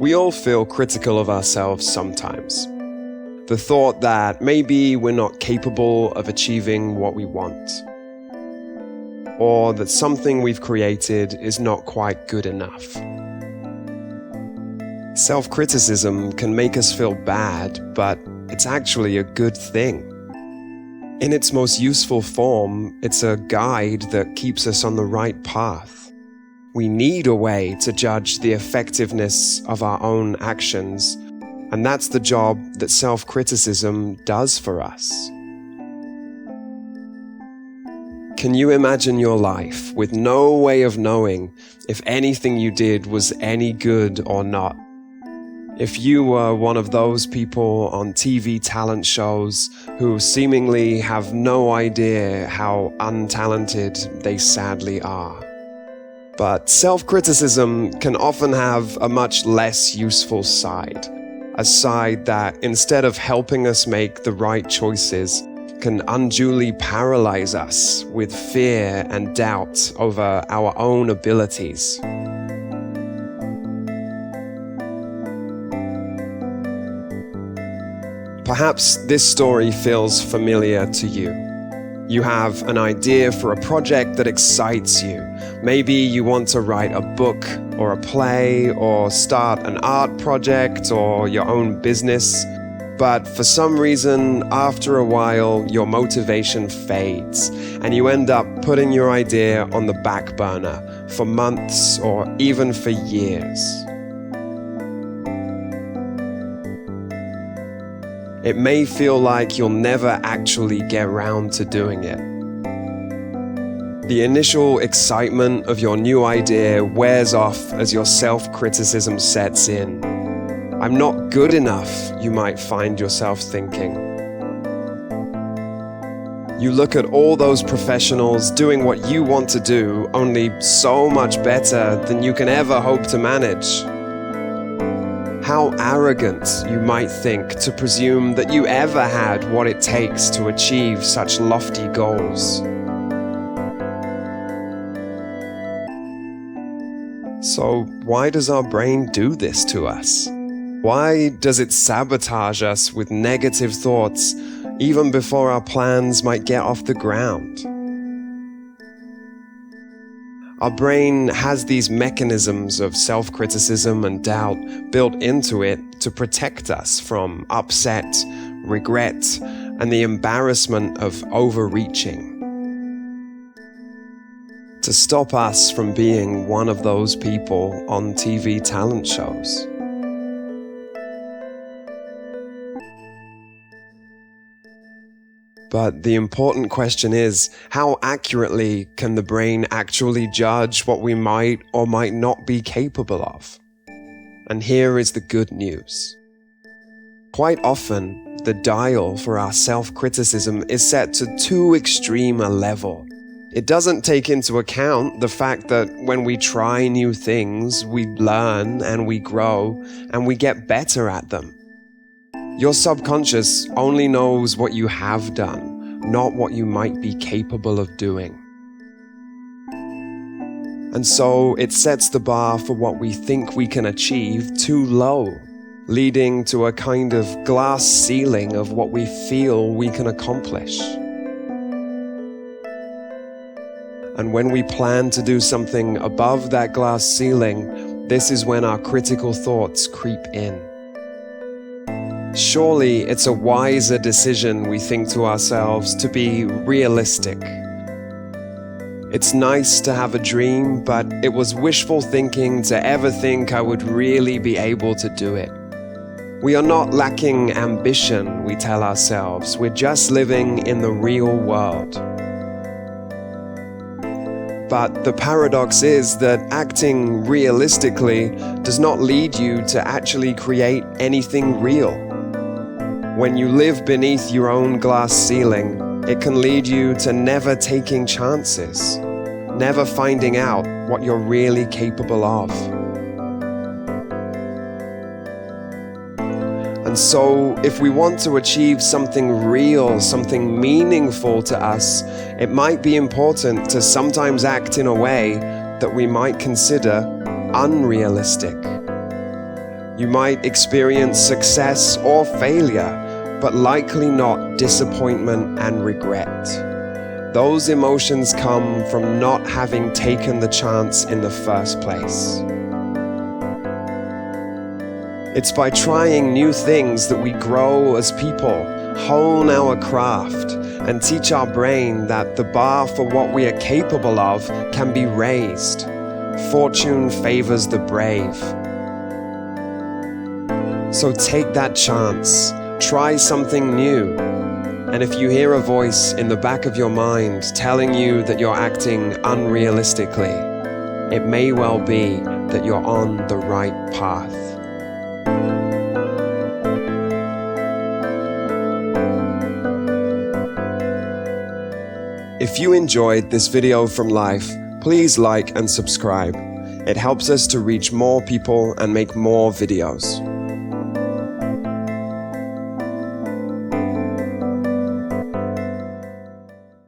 We all feel critical of ourselves sometimes. The thought that maybe we're not capable of achieving what we want, or that something we've created is not quite good enough. Self-criticism can make us feel bad, but it's actually a good thing. In its most useful form, it's a guide that keeps us on the right path. We need a way to judge the effectiveness of our own actions, and that's the job that self-criticism does for us. Can you imagine your life with no way of knowing if anything you did was any good or not? If you were one of those people on TV talent shows who seemingly have no idea how untalented they sadly are. But self-criticism can often have a much less useful side. A side that, instead of helping us make the right choices, can unduly paralyze us with fear and doubt over our own abilities. Perhaps this story feels familiar to you. You have an idea for a project that excites you. Maybe you want to write a book or a play or start an art project or your own business. But for some reason, after a while, your motivation fades and you end up putting your idea on the back burner for months or even for years. It may feel like you'll never actually get around to doing it. The initial excitement of your new idea wears off as your self-criticism sets in. I'm not good enough, you might find yourself thinking. You look at all those professionals doing what you want to do, only so much better than you can ever hope to manage. How arrogant, you might think, to presume that you ever had what it takes to achieve such lofty goals. So why does our brain do this to us? Why does it sabotage us with negative thoughts even before our plans might get off the ground? Our brain has these mechanisms of self-criticism and doubt built into it to protect us from upset, regret, and the embarrassment of overreaching. To stop us from being one of those people on TV talent shows. But the important question is, how accurately can the brain actually judge what we might or might not be capable of? And here is the good news. Quite often, the dial for our self-criticism is set to too extreme a level. It doesn't take into account the fact that when we try new things, we learn and we grow and we get better at them. Your subconscious only knows what you have done, not what you might be capable of doing. And so it sets the bar for what we think we can achieve too low, leading to a kind of glass ceiling of what we feel we can accomplish. And when we plan to do something above that glass ceiling, this is when our critical thoughts creep in. Surely it's a wiser decision, we think to ourselves, to be realistic. It's nice to have a dream, but it was wishful thinking to ever think I would really be able to do it. We are not lacking ambition, we tell ourselves. We're just living in the real world. But the paradox is that acting realistically does not lead you to actually create anything real. When you live beneath your own glass ceiling, it can lead you to never taking chances, never finding out what you're really capable of. And so, if we want to achieve something real, something meaningful to us, it might be important to sometimes act in a way that we might consider unrealistic. You might experience success or failure, but likely not disappointment and regret. Those emotions come from not having taken the chance in the first place. It's by trying new things that we grow as people, hone our craft, and teach our brain that the bar for what we are capable of can be raised. Fortune favors the brave. So take that chance, try something new. And if you hear a voice in the back of your mind telling you that you're acting unrealistically, it may well be that you're on the right path. If you enjoyed this video from Life, please like and subscribe. It helps us to reach more people and make more videos.